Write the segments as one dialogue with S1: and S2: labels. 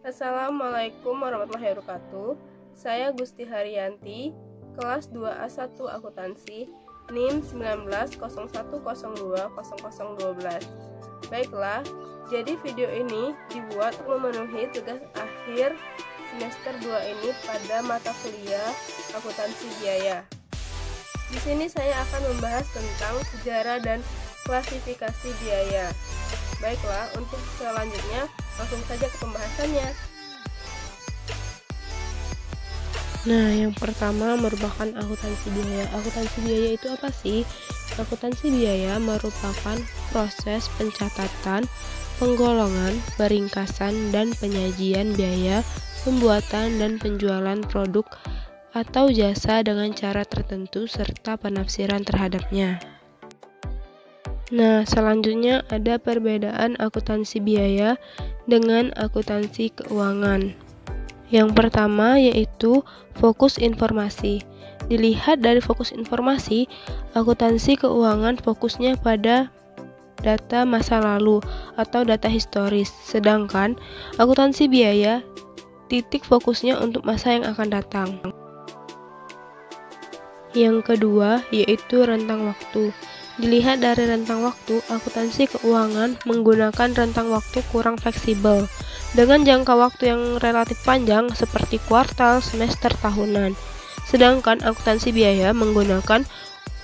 S1: Assalamualaikum warahmatullahi wabarakatuh. Saya Gusti Haryanti, kelas 2A1 Akuntansi, NIM 1901020012. Baiklah, jadi video ini dibuat untuk memenuhi tugas akhir semester 2 ini pada mata kuliah akuntansi biaya. Di sini saya akan membahas tentang sejarah dan klasifikasi biaya. Baiklah, untuk selanjutnya langsung saja ke pembahasannya.
S2: Nah, yang pertama merupakan akuntansi biaya. Akuntansi biaya itu apa sih? Akuntansi biaya merupakan proses pencatatan, penggolongan, peringkasan, dan penyajian biaya pembuatan dan penjualan produk atau jasa dengan cara tertentu serta penafsiran terhadapnya. Nah, selanjutnya ada perbedaan akuntansi biaya dengan akuntansi keuangan. Yang pertama yaitu fokus informasi. Dilihat dari fokus informasi, akuntansi keuangan fokusnya pada data masa lalu atau data historis, sedangkan akuntansi biaya titik fokusnya untuk masa yang akan datang. Yang kedua yaitu rentang waktu. Dilihat dari rentang waktu, akuntansi keuangan menggunakan rentang waktu kurang fleksibel dengan jangka waktu yang relatif panjang seperti kuartal, semester, tahunan. Sedangkan akuntansi biaya menggunakan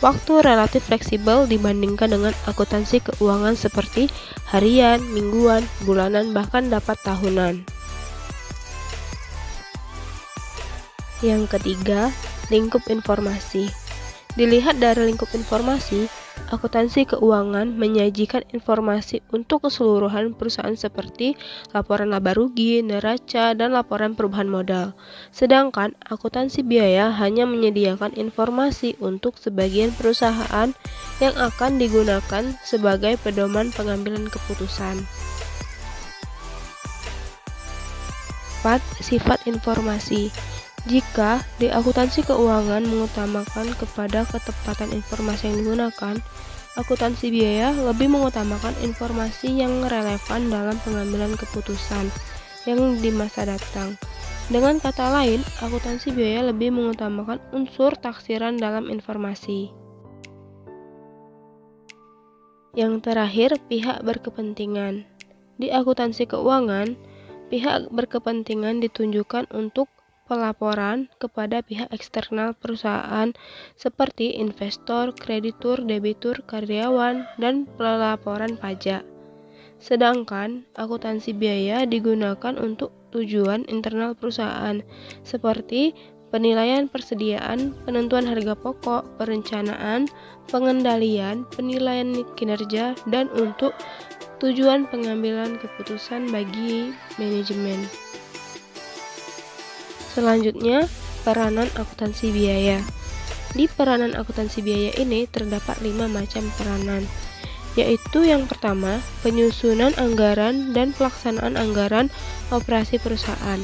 S2: waktu relatif fleksibel dibandingkan dengan akuntansi keuangan seperti harian, mingguan, bulanan, bahkan dapat tahunan. Yang ketiga, lingkup informasi. Dilihat dari lingkup informasi, akuntansi keuangan menyajikan informasi untuk keseluruhan perusahaan seperti laporan laba rugi, neraca, dan laporan perubahan modal. Sedangkan akuntansi biaya hanya menyediakan informasi untuk sebagian perusahaan yang akan digunakan sebagai pedoman pengambilan keputusan. 4. Sifat informasi. Jika di akuntansi keuangan mengutamakan kepada ketepatan informasi yang digunakan, akuntansi biaya lebih mengutamakan informasi yang relevan dalam pengambilan keputusan yang di masa datang. Dengan kata lain, akuntansi biaya lebih mengutamakan unsur taksiran dalam informasi. Yang terakhir, pihak berkepentingan. Di akuntansi keuangan, pihak berkepentingan ditunjukkan untuk pelaporan kepada pihak eksternal perusahaan seperti investor, kreditur, debitur, karyawan, dan pelaporan pajak. Sedangkan akuntansi biaya digunakan untuk tujuan internal perusahaan seperti penilaian persediaan, penentuan harga pokok, perencanaan, pengendalian, penilaian kinerja, dan untuk tujuan pengambilan keputusan bagi manajemen. Selanjutnya, peranan akuntansi biaya. Di peranan akuntansi biaya ini terdapat 5 macam peranan, yaitu yang pertama, penyusunan anggaran dan pelaksanaan anggaran operasi perusahaan.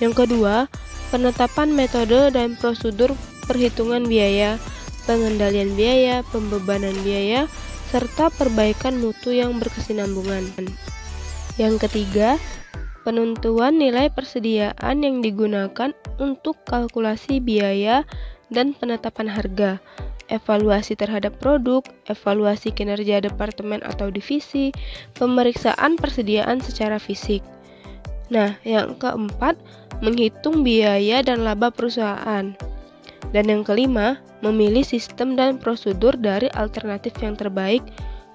S2: Yang kedua, penetapan metode dan prosedur perhitungan biaya, pengendalian biaya, pembebanan biaya, serta perbaikan mutu yang berkesinambungan. Yang ketiga, penentuan nilai persediaan yang digunakan untuk kalkulasi biaya dan penetapan harga, evaluasi terhadap produk, evaluasi kinerja departemen atau divisi, pemeriksaan persediaan secara fisik. Nah, yang keempat, menghitung biaya dan laba perusahaan. Dan yang kelima, memilih sistem dan prosedur dari alternatif yang terbaik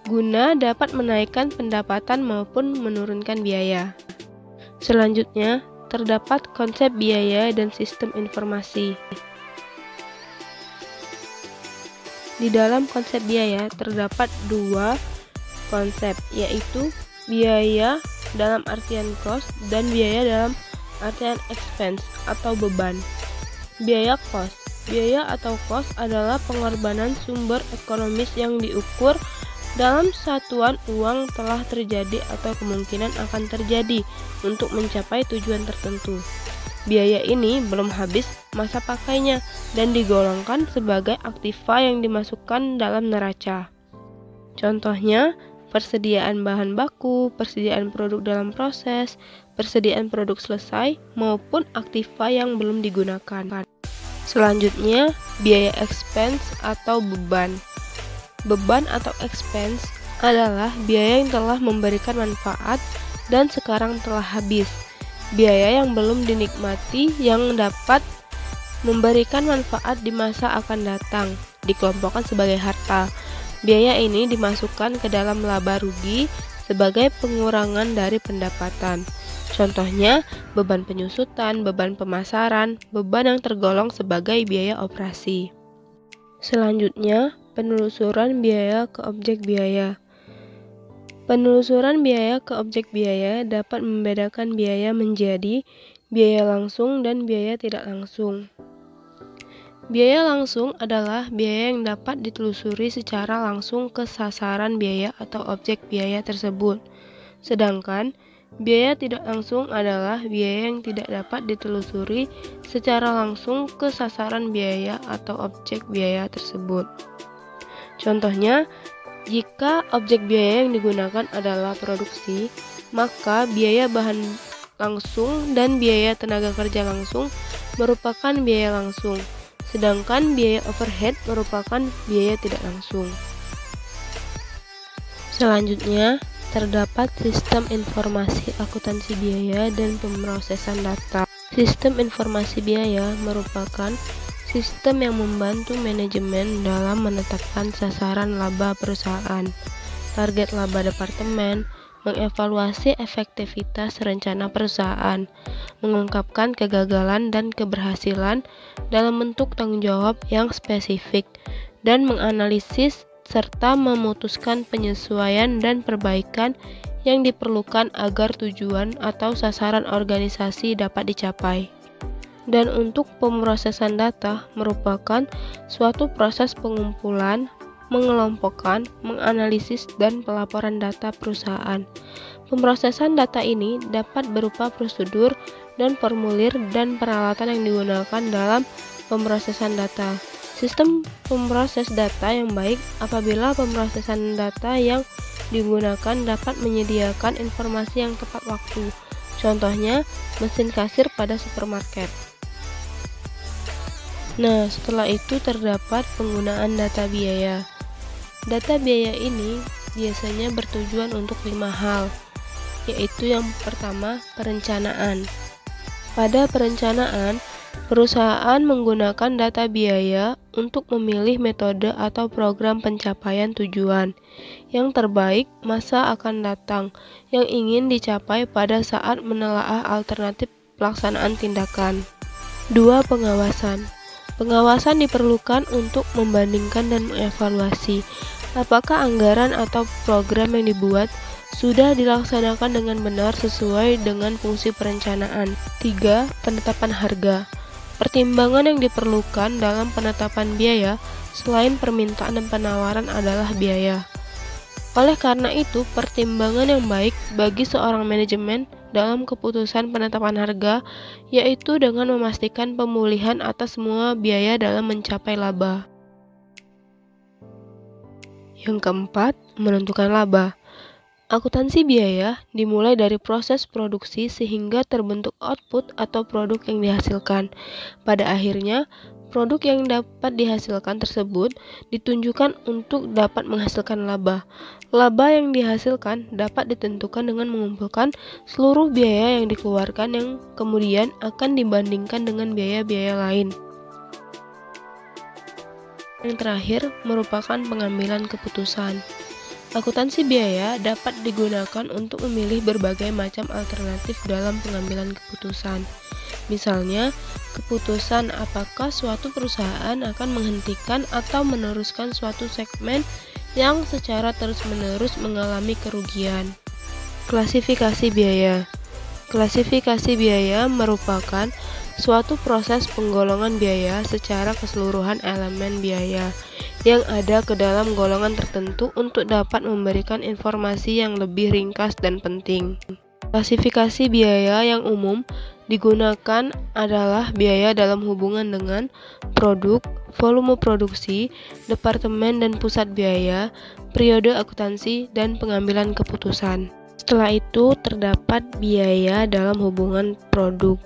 S2: guna dapat menaikkan pendapatan maupun menurunkan biaya. Selanjutnya, terdapat konsep biaya dan sistem informasi. Di dalam konsep biaya terdapat 2 konsep, yaitu biaya dalam artian cost dan biaya dalam artian expense atau beban. Biaya cost. Biaya atau cost adalah pengorbanan sumber ekonomis yang diukur dalam satuan uang telah terjadi atau kemungkinan akan terjadi untuk mencapai tujuan tertentu. Biaya ini belum habis masa pakainya dan digolongkan sebagai aktiva yang dimasukkan dalam neraca. Contohnya, persediaan bahan baku, persediaan produk dalam proses, persediaan produk selesai, maupun aktiva yang belum digunakan. Selanjutnya, biaya expense atau beban. Beban atau expense adalah biaya yang telah memberikan manfaat dan sekarang telah habis. Biaya yang belum dinikmati yang dapat memberikan manfaat di masa akan datang, dikelompokkan sebagai harta. Biaya ini dimasukkan ke dalam laba rugi sebagai pengurangan dari pendapatan. Contohnya, beban penyusutan, beban pemasaran, beban yang tergolong sebagai biaya operasi. Selanjutnya, penelusuran biaya ke objek biaya. Penelusuran biaya ke objek biaya dapat membedakan biaya menjadi biaya langsung dan biaya tidak langsung. Biaya langsung adalah biaya yang dapat ditelusuri secara langsung ke sasaran biaya atau objek biaya tersebut. Sedangkan biaya tidak langsung adalah biaya yang tidak dapat ditelusuri secara langsung ke sasaran biaya atau objek biaya tersebut. Contohnya, jika objek biaya yang digunakan adalah produksi, maka biaya bahan langsung dan biaya tenaga kerja langsung merupakan biaya langsung. Sedangkan biaya overhead merupakan biaya tidak langsung. Selanjutnya, terdapat sistem informasi akuntansi biaya dan pemrosesan data. Sistem informasi biaya merupakan sistem yang membantu manajemen dalam menetapkan sasaran laba perusahaan, target laba departemen, mengevaluasi efektivitas rencana perusahaan, mengungkapkan kegagalan dan keberhasilan dalam bentuk tanggung jawab yang spesifik, dan menganalisis serta memutuskan penyesuaian dan perbaikan yang diperlukan agar tujuan atau sasaran organisasi dapat dicapai. Dan untuk pemrosesan data merupakan suatu proses pengumpulan, mengelompokkan, menganalisis, dan pelaporan data perusahaan. Pemrosesan data ini dapat berupa prosedur dan formulir dan peralatan yang digunakan dalam pemrosesan data. Sistem pemroses data yang baik apabila pemrosesan data yang digunakan dapat menyediakan informasi yang tepat waktu. Contohnya, mesin kasir pada supermarket. Nah, setelah itu terdapat penggunaan data biaya. Data biaya ini biasanya bertujuan untuk 5 hal, yaitu yang pertama, perencanaan. Pada perencanaan, perusahaan menggunakan data biaya untuk memilih metode atau program pencapaian tujuan yang terbaik masa akan datang yang ingin dicapai pada saat menelaah alternatif pelaksanaan tindakan. 2. Pengawasan. Pengawasan diperlukan untuk membandingkan dan mengevaluasi apakah anggaran atau program yang dibuat sudah dilaksanakan dengan benar sesuai dengan fungsi perencanaan. 3. Penetapan harga. Pertimbangan yang diperlukan dalam penetapan biaya selain permintaan dan penawaran adalah biaya. Oleh karena itu, pertimbangan yang baik bagi seorang manajemen dalam keputusan penetapan harga yaitu dengan memastikan pemulihan atas semua biaya dalam mencapai laba. Yang keempat, menentukan laba. Akuntansi biaya dimulai dari proses produksi sehingga terbentuk output atau produk yang dihasilkan. Pada akhirnya, produk yang dapat dihasilkan tersebut ditunjukkan untuk dapat menghasilkan laba. Laba yang dihasilkan dapat ditentukan dengan mengumpulkan seluruh biaya yang dikeluarkan yang kemudian akan dibandingkan dengan biaya-biaya lain. Yang terakhir merupakan pengambilan keputusan. Akuntansi biaya dapat digunakan untuk memilih berbagai macam alternatif dalam pengambilan keputusan. Misalnya, keputusan apakah suatu perusahaan akan menghentikan atau meneruskan suatu segmen yang secara terus-menerus mengalami kerugian. Klasifikasi biaya. Klasifikasi biaya merupakan suatu proses penggolongan biaya secara keseluruhan elemen biaya yang ada ke dalam golongan tertentu untuk dapat memberikan informasi yang lebih ringkas dan penting. Klasifikasi biaya yang umum digunakan adalah biaya dalam hubungan dengan produk, volume produksi, departemen dan pusat biaya, periode akuntansi, dan pengambilan keputusan. Setelah itu terdapat biaya dalam hubungan produk.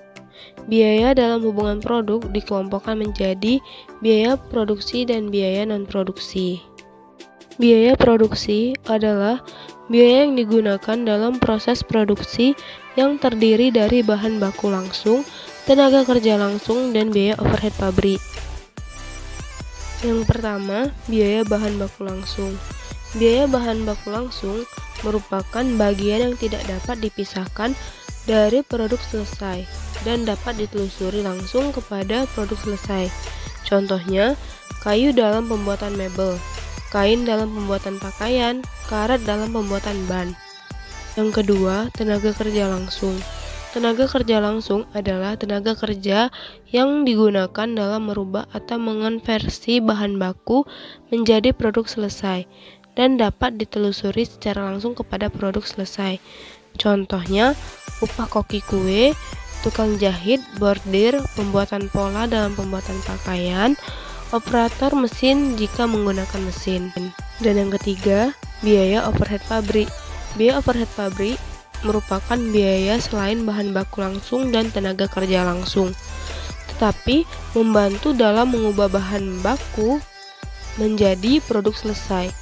S2: Biaya dalam hubungan produk dikelompokkan menjadi biaya produksi dan biaya non-produksi. Biaya produksi adalah biaya yang digunakan dalam proses produksi yang terdiri dari bahan baku langsung, tenaga kerja langsung, dan biaya overhead pabrik. Yang pertama, biaya bahan baku langsung. Biaya bahan baku langsung merupakan bagian yang tidak dapat dipisahkan dari produk selesai dan dapat ditelusuri langsung kepada produk selesai. Contohnya, kayu dalam pembuatan mebel, kain dalam pembuatan pakaian, karet dalam pembuatan ban. Yang kedua, tenaga kerja langsung. Tenaga kerja langsung adalah tenaga kerja yang digunakan dalam merubah atau mengonversi bahan baku menjadi produk selesai dan dapat ditelusuri secara langsung kepada produk selesai. Contohnya, upah koki kue, tukang jahit, bordir, pembuatan pola dalam pembuatan pakaian, operator mesin jika menggunakan mesin. Dan yang ketiga, biaya overhead pabrik. Biaya overhead pabrik merupakan biaya selain bahan baku langsung dan tenaga kerja langsung, tetapi membantu dalam mengubah bahan baku menjadi produk selesai.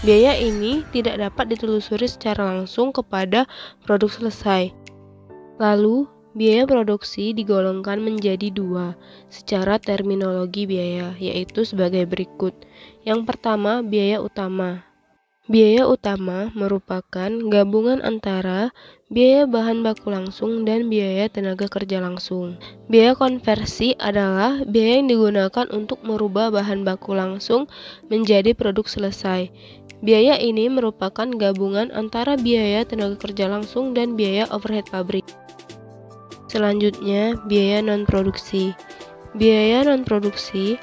S2: Biaya ini tidak dapat ditelusuri secara langsung kepada produk selesai. Lalu, biaya produksi digolongkan menjadi dua secara terminologi biaya, yaitu sebagai berikut. Yang pertama, biaya utama. Biaya utama merupakan gabungan antara biaya bahan baku langsung dan biaya tenaga kerja langsung. Biaya konversi adalah biaya yang digunakan untuk merubah bahan baku langsung menjadi produk selesai. Biaya ini merupakan gabungan antara biaya tenaga kerja langsung dan biaya overhead pabrik. Selanjutnya, biaya non-produksi. Biaya non-produksi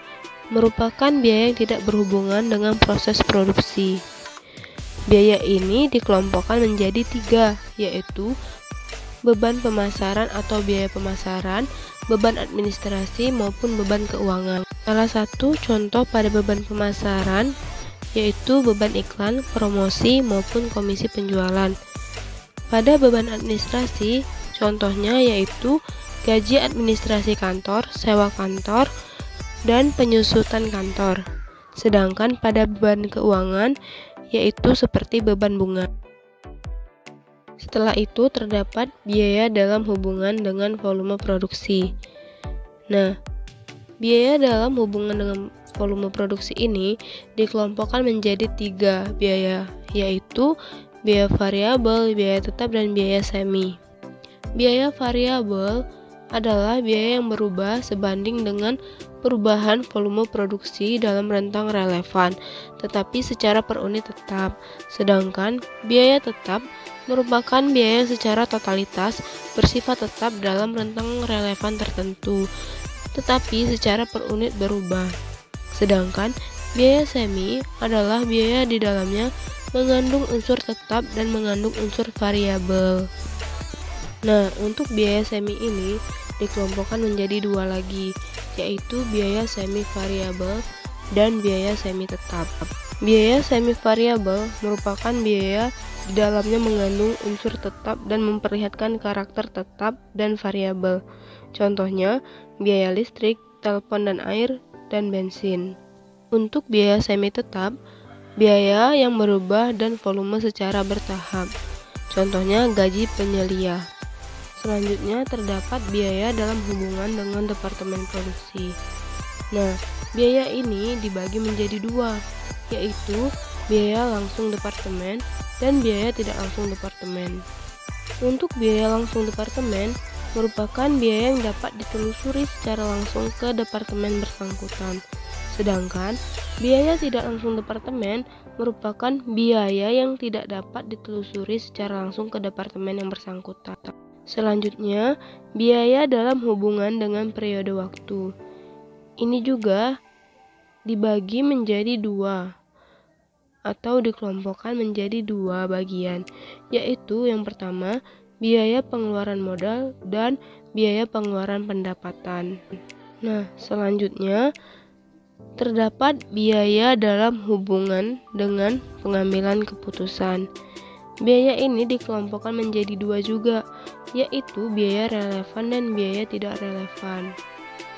S2: merupakan biaya yang tidak berhubungan dengan proses produksi. Biaya ini dikelompokkan menjadi tiga, yaitu beban pemasaran atau biaya pemasaran, beban administrasi maupun beban keuangan. Salah satu contoh pada beban pemasaran yaitu beban iklan, promosi maupun komisi penjualan. Pada beban administrasi, contohnya yaitu gaji administrasi kantor, sewa kantor, dan penyusutan kantor. Sedangkan pada beban keuangan yaitu seperti beban bunga. Setelah itu terdapat biaya dalam hubungan dengan volume produksi. Nah, biaya dalam hubungan dengan volume produksi ini dikelompokkan menjadi tiga biaya, yaitu biaya variabel, biaya tetap, dan biaya semi. Biaya variabel adalah biaya yang berubah sebanding dengan perubahan volume produksi dalam rentang relevan, tetapi secara per unit tetap. Sedangkan biaya tetap merupakan biaya secara totalitas bersifat tetap dalam rentang relevan tertentu, tetapi secara per unit berubah. Sedangkan biaya semi adalah biaya di dalamnya mengandung unsur tetap dan mengandung unsur variabel. Nah, untuk biaya semi ini dikelompokkan menjadi dua lagi, yaitu biaya semi variabel dan biaya semi tetap. Biaya semi variabel merupakan biaya di dalamnya mengandung unsur tetap dan memperlihatkan karakter tetap dan variabel. Contohnya, biaya listrik, telepon dan air, dan bensin. Untuk biaya semi tetap, biaya yang berubah dan volume secara bertahap. Contohnya, gaji penyelia. Selanjutnya terdapat biaya dalam hubungan dengan departemen produksi. Nah, biaya ini dibagi menjadi dua, yaitu biaya langsung departemen dan biaya tidak langsung departemen. Untuk biaya langsung departemen merupakan biaya yang dapat ditelusuri secara langsung ke departemen bersangkutan. Sedangkan biaya tidak langsung departemen merupakan biaya yang tidak dapat ditelusuri secara langsung ke departemen yang bersangkutan. Selanjutnya, biaya dalam hubungan dengan periode waktu. Ini juga dibagi menjadi dua atau dikelompokkan menjadi dua bagian, yaitu yang pertama, biaya pengeluaran modal, dan biaya pengeluaran pendapatan. Nah, selanjutnya terdapat biaya dalam hubungan dengan pengambilan keputusan. Biaya ini dikelompokkan menjadi dua juga, yaitu biaya relevan dan biaya tidak relevan.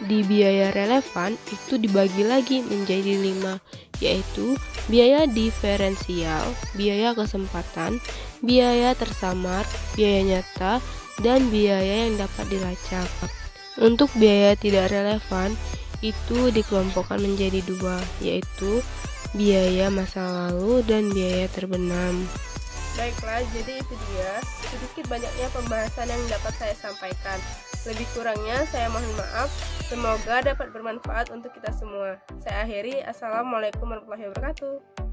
S2: Di biaya relevan itu dibagi lagi menjadi 5, yaitu biaya diferensial, biaya kesempatan, biaya tersamar, biaya nyata, dan biaya yang dapat dilacak. Untuk biaya tidak relevan itu dikelompokkan menjadi 2, yaitu biaya masa lalu dan biaya terbenam.
S1: Baiklah, jadi itu dia sedikit banyaknya pembahasan yang dapat saya sampaikan. Lebih kurangnya saya mohon maaf. Semoga dapat bermanfaat untuk kita semua. Saya akhiri. Assalamualaikum warahmatullahi wabarakatuh.